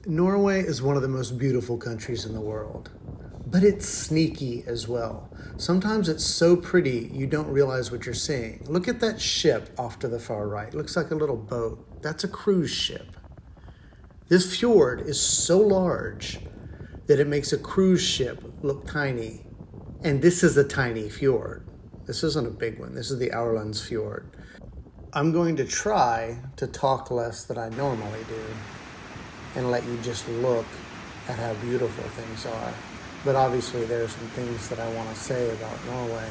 Norway is one of the most beautiful countries in the world, but it's sneaky as well. Sometimes it's so pretty you don't realize what you're seeing. Look at that ship off to the far right. It looks like a little boat. That's a cruise ship. This fjord is so large that it makes a cruise ship look tiny. And this is a tiny fjord. This isn't a big one. This is the Aurlands Fjord. I'm going to try to talk less than I normally do and let you just look at how beautiful things are. But obviously there are some things that I want to say about Norway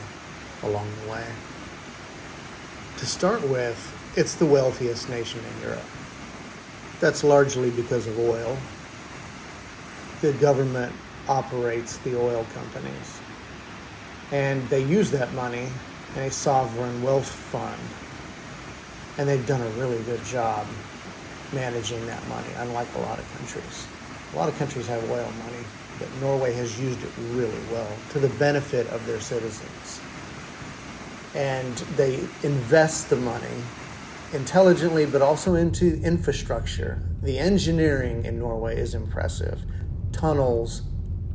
along the way. To start with, it's the wealthiest nation in Europe. That's largely because of oil. The government operates the oil companies, and they use that money in a sovereign wealth fund, and they've done a really good job managing that money, unlike a lot of countries. A lot of countries have oil money, but Norway has used it really well to the benefit of their citizens. And they invest the money intelligently, but also into infrastructure. The engineering in Norway is impressive. Tunnels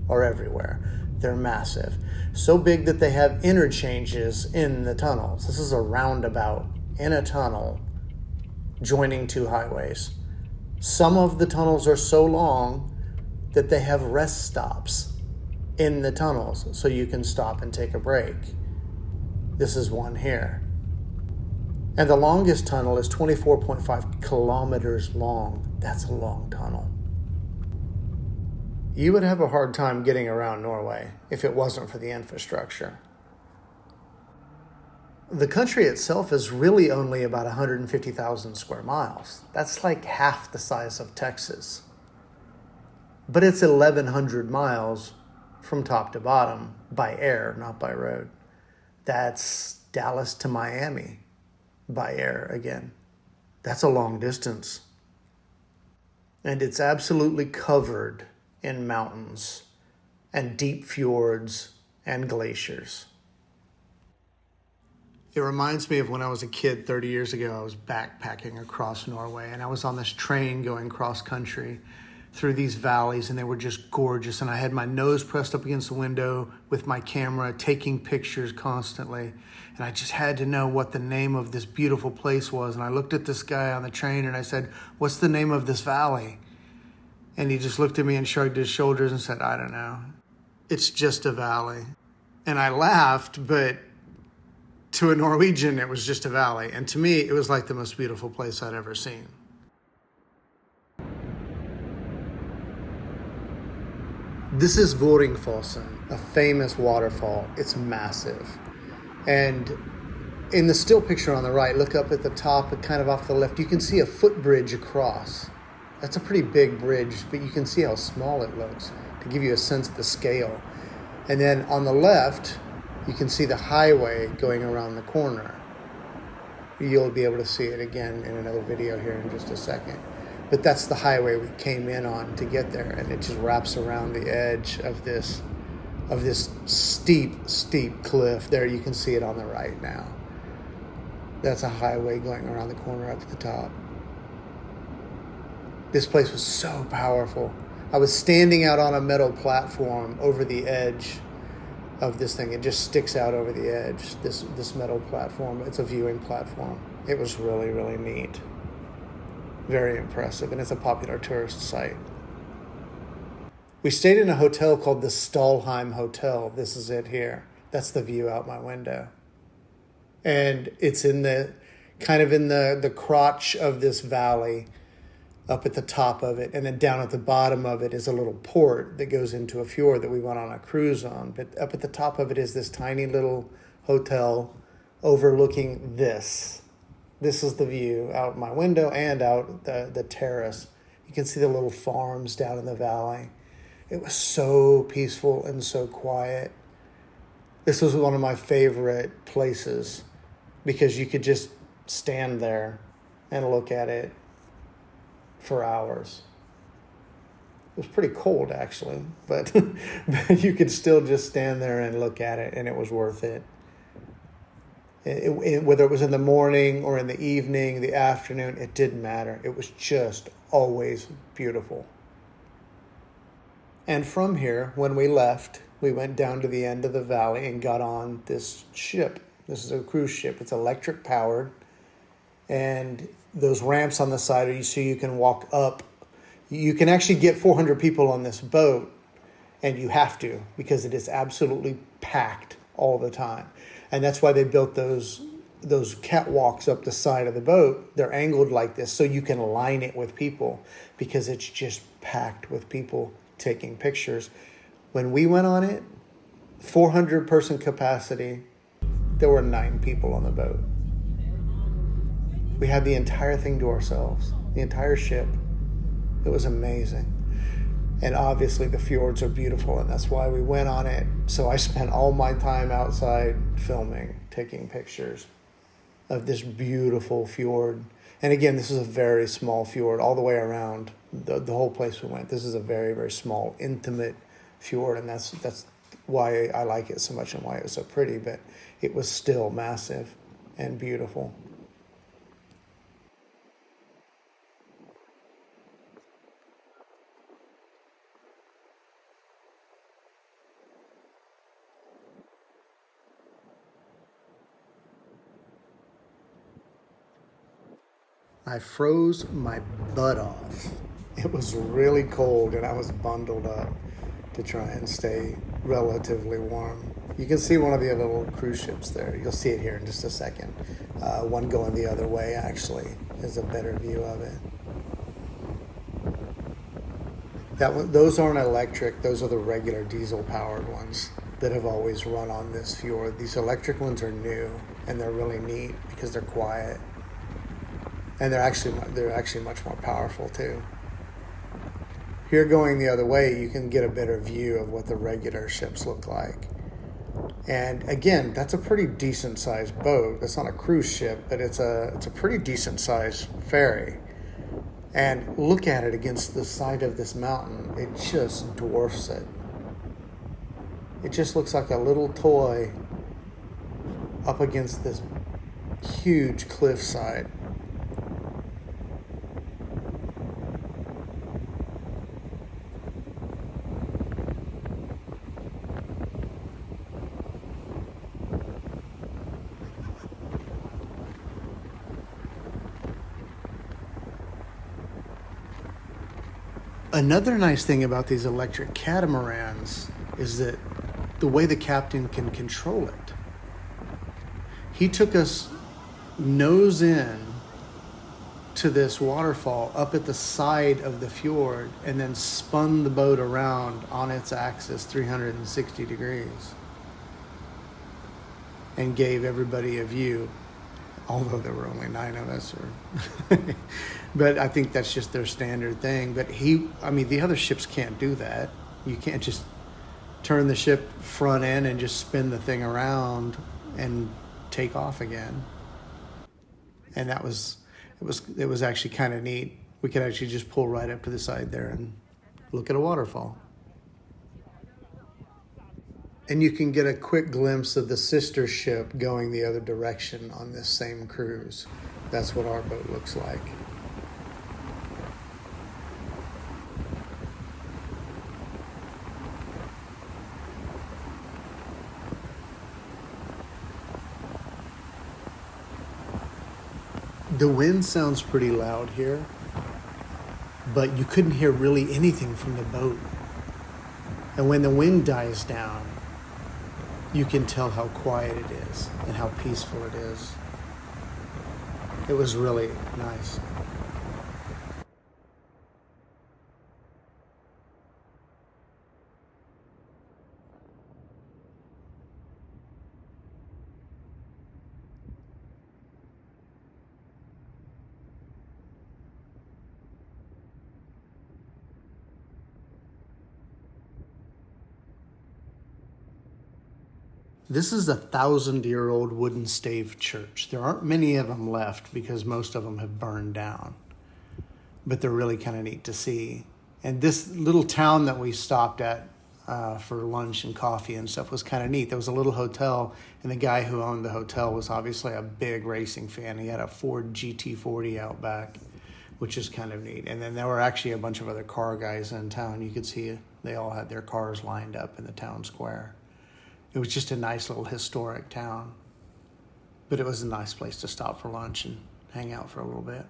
are everywhere. They're massive. So big that they have interchanges in the tunnels. This is a roundabout in a tunnel joining two highways. Some of the tunnels are so long that they have rest stops in the tunnels so you can stop and take a break. This is one here. And the longest tunnel is 24.5 kilometers long. That's a long tunnel. You would have a hard time getting around Norway if it wasn't for the infrastructure. The country itself is really only about 150,000 square miles. That's like half the size of Texas. But it's 1,100 miles from top to bottom by air, not by road. That's Dallas to Miami by air again. That's a long distance. And it's absolutely covered in mountains and deep fjords and glaciers. It reminds me of when I was a kid 30 years ago. I was backpacking across Norway, and I was on this train going cross country through these valleys, and they were just gorgeous. And I had my nose pressed up against the window with my camera, taking pictures constantly. And I just had to know what the name of this beautiful place was. And I looked at this guy on the train and I said, "What's the name of this valley?" And he just looked at me and shrugged his shoulders and said, "I don't know. It's just a valley." And I laughed, but to a Norwegian, it was just a valley. And to me, it was like the most beautiful place I'd ever seen. This is Voringfossen, a famous waterfall. It's massive. And in the still picture on the right, look up at the top and kind of off the left, you can see a footbridge across. That's a pretty big bridge, but you can see how small it looks to give you a sense of the scale. And then on the left, you can see the highway going around the corner. You'll be able to see it again in another video here in just a second. But that's the highway we came in on to get there, and it just wraps around the edge of this steep cliff. There, you can see it on the right now. That's a highway going around the corner up at the top. This place was so powerful. I was standing out on a metal platform over the edge of this thing. It just sticks out over the edge, this metal platform. It's a viewing platform. It was really, really neat. Very impressive, and it's a popular tourist site. We stayed in a hotel called the Stalheim Hotel. This is it here. That's the view out my window. And it's in the crotch of this valley, up at the top of it, and then down at the bottom of it is a little port that goes into a fjord that we went on a cruise on. But up at the top of it is this tiny little hotel overlooking this. This is the view out my window and out the terrace. You can see the little farms down in the valley. It was so peaceful and so quiet. This was one of my favorite places because you could just stand there and look at it for hours. It was pretty cold, actually, but you could still just stand there and look at it, and it was worth it. Whether it was in the morning or in the evening, the afternoon, it didn't matter. It was just always beautiful. And from here, when we left, we went down to the end of the valley and got on this ship. This is a cruise ship. It's electric powered. And those ramps on the side are so you can walk up. You can actually get 400 people on this boat, and you have to, because it is absolutely packed all the time. And that's why they built those catwalks up the side of the boat. They're angled like this so you can line it with people, because it's just packed with people taking pictures. When we went on it, 400 person capacity, there were 9 people on the boat. We had the entire thing to ourselves, the entire ship. It was amazing. And obviously the fjords are beautiful, and that's why we went on it. So I spent all my time outside filming, taking pictures of this beautiful fjord. And again, this is a very small fjord all the way around the whole place we went. This is a very, very small, intimate fjord, and that's why I like it so much and why it was so pretty. But it was still massive and beautiful. I froze my butt off. It was really cold, and I was bundled up to try and stay relatively warm. You can see one of the other little cruise ships there. You'll see it here in just a second. One going the other way, actually, is a better view of it. Those aren't electric. Those are the regular diesel-powered ones that have always run on this fjord. These electric ones are new, and they're really neat because they're quiet. And they're actually much more powerful too. Here going the other way, you can get a better view of what the regular ships look like. And again, that's a pretty decent sized boat. It's not a cruise ship, but it's a pretty decent sized ferry. And look at it against the side of this mountain. It just dwarfs it. It just looks like a little toy up against this huge cliffside. Another nice thing about these electric catamarans is that the way the captain can control it. He took us nose in to this waterfall up at the side of the fjord and then spun the boat around on its axis 360 degrees and gave everybody a view, although there were only 9 of us. But I think that's just their standard thing. But the other ships can't do that. You can't just turn the ship front end and just spin the thing around and take off again. And it was actually kind of neat. We could actually just pull right up to the side there and look at a waterfall. And you can get a quick glimpse of the sister ship going the other direction on this same cruise. That's what our boat looks like. The wind sounds pretty loud here, but you couldn't hear really anything from the boat. And when the wind dies down, you can tell how quiet it is and how peaceful it is. It was really nice. This is a 1,000-year-old wooden stave church. There aren't many of them left because most of them have burned down, but they're really kind of neat to see. And this little town that we stopped at for lunch and coffee and stuff was kind of neat. There was a little hotel, and the guy who owned the hotel was obviously a big racing fan. He had a Ford GT40 out back, which is kind of neat. And then there were actually a bunch of other car guys in town. You could see They all had their cars lined up in the town square. It was just a nice little historic town. But it was a nice place to stop for lunch and hang out for a little bit.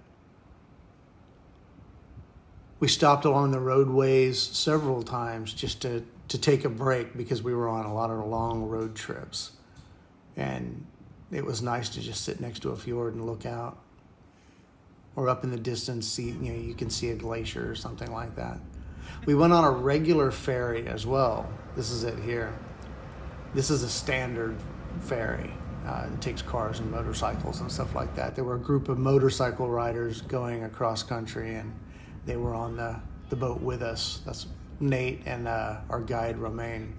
We stopped along the roadways several times just to take a break because we were on a lot of long road trips. And it was nice to just sit next to a fjord and look out. Or up in the distance, you can see a glacier or something like that. We went on a regular ferry as well. This is it here. This is a standard ferry. It takes cars and motorcycles and stuff like that. There were a group of motorcycle riders going across country, and they were on the boat with us. That's Nate and our guide, Romain.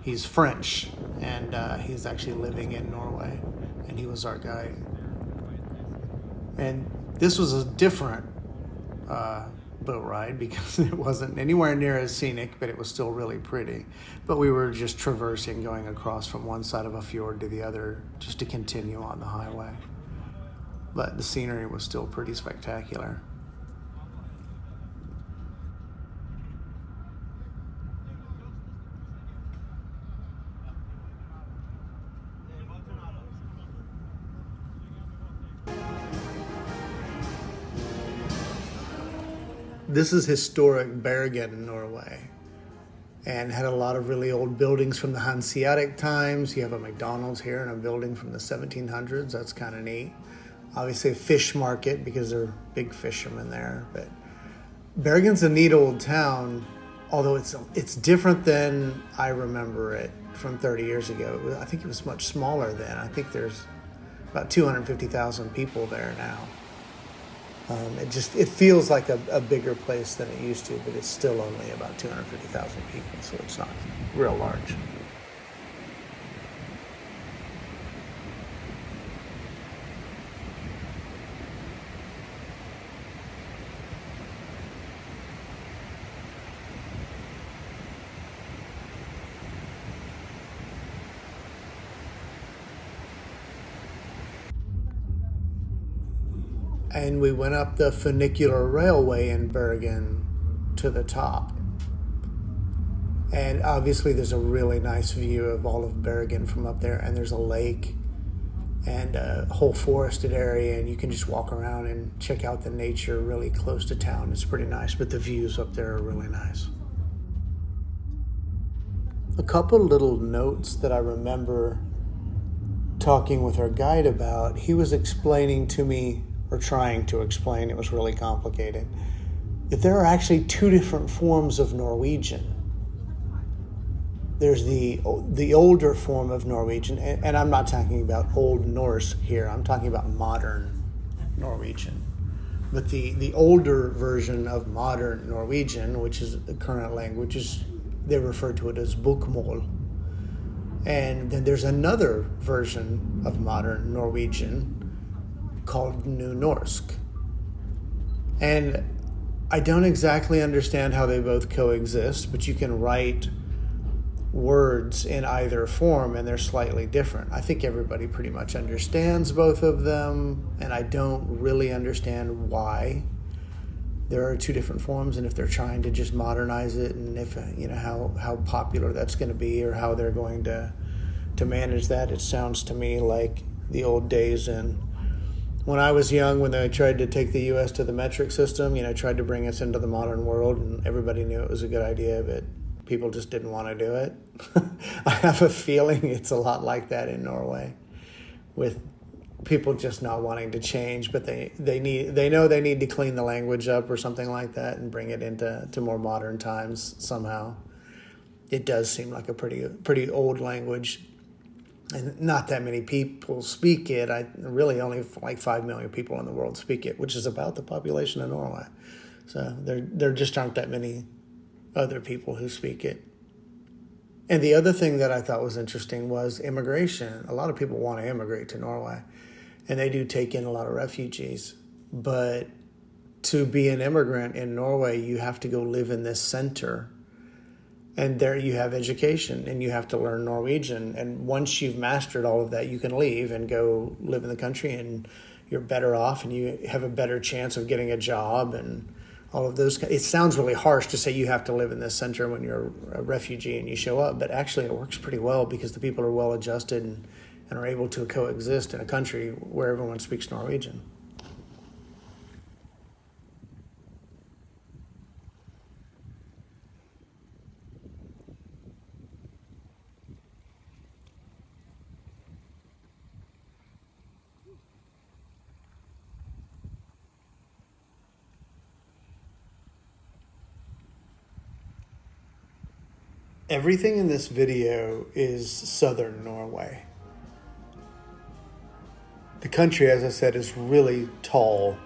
He's French, and he's actually living in Norway, and he was our guide. And this was a different boat ride because it wasn't anywhere near as scenic, but it was still really pretty. But we were just traversing, going across from one side of a fjord to the other just to continue on the highway. But the scenery was still pretty spectacular. This is historic Bergen, Norway, and had a lot of really old buildings from the Hanseatic times. You have a McDonald's here and a building from the 1700s. That's kind of neat. Obviously a fish market because they're big fishermen there. But Bergen's a neat old town, although it's different than I remember it from 30 years ago. I think it was much smaller then. I think there's about 250,000 people there now. It feels like a bigger place than it used to, but it's still only about 250,000 people, so it's not real large. And we went up the funicular railway in Bergen to the top. And obviously there's a really nice view of all of Bergen from up there, and there's a lake and a whole forested area, and you can just walk around and check out the nature really close to town. It's pretty nice, but the views up there are really nice. A couple little notes that I remember talking with our guide about. He was explaining to me, or trying to explain, it was really complicated, that there are actually two different forms of Norwegian. There's the older form of Norwegian, and I'm not talking about Old Norse here, I'm talking about modern Norwegian. But the older version of modern Norwegian, which is the current language, they refer to it as bokmål. And then there's another version of modern Norwegian called New Norse. And I don't exactly understand how they both coexist, but you can write words in either form and they're slightly different. I think everybody pretty much understands both of them, and I don't really understand why there are two different forms, and if they're trying to just modernize it, and if how popular that's going to be, or how they're going to manage that. It sounds to me like the old days when I was young, when they tried to take the U.S. to the metric system, tried to bring us into the modern world, and everybody knew it was a good idea, but people just didn't want to do it. I have a feeling it's a lot like that in Norway, with people just not wanting to change, but they know they need to clean the language up or something like that and bring it into more modern times somehow. It does seem like a pretty old language. And not that many people speak it. Really only like 5 million people in the world speak it, which is about the population of Norway. So there just aren't that many other people who speak it. And the other thing that I thought was interesting was immigration. A lot of people want to immigrate to Norway, and they do take in a lot of refugees. But to be an immigrant in Norway, you have to go live in this center. And there you have education, and you have to learn Norwegian. And once you've mastered all of that, you can leave and go live in the country, and you're better off, and you have a better chance of getting a job and all of those. It sounds really harsh to say you have to live in this center when you're a refugee and you show up, but actually it works pretty well because the people are well adjusted and are able to coexist in a country where everyone speaks Norwegian. Everything in this video is southern Norway. The country, as I said, is really tall.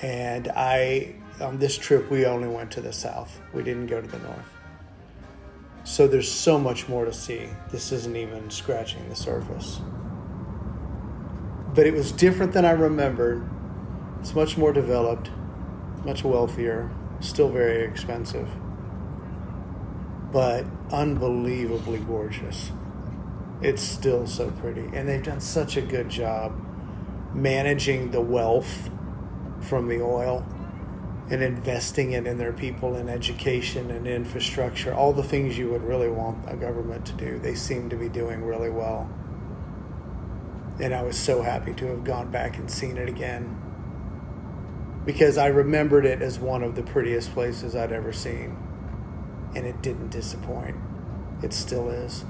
And on this trip, we only went to the south. We didn't go to the north. So there's so much more to see. This isn't even scratching the surface. But it was different than I remembered. It's much more developed, much wealthier, still very expensive, but unbelievably gorgeous. It's still so pretty. And they've done such a good job managing the wealth from the oil and investing it in their people in education and infrastructure, all the things you would really want a government to do. They seem to be doing really well. And I was so happy to have gone back and seen it again because I remembered it as one of the prettiest places I'd ever seen. And it didn't disappoint. It still is.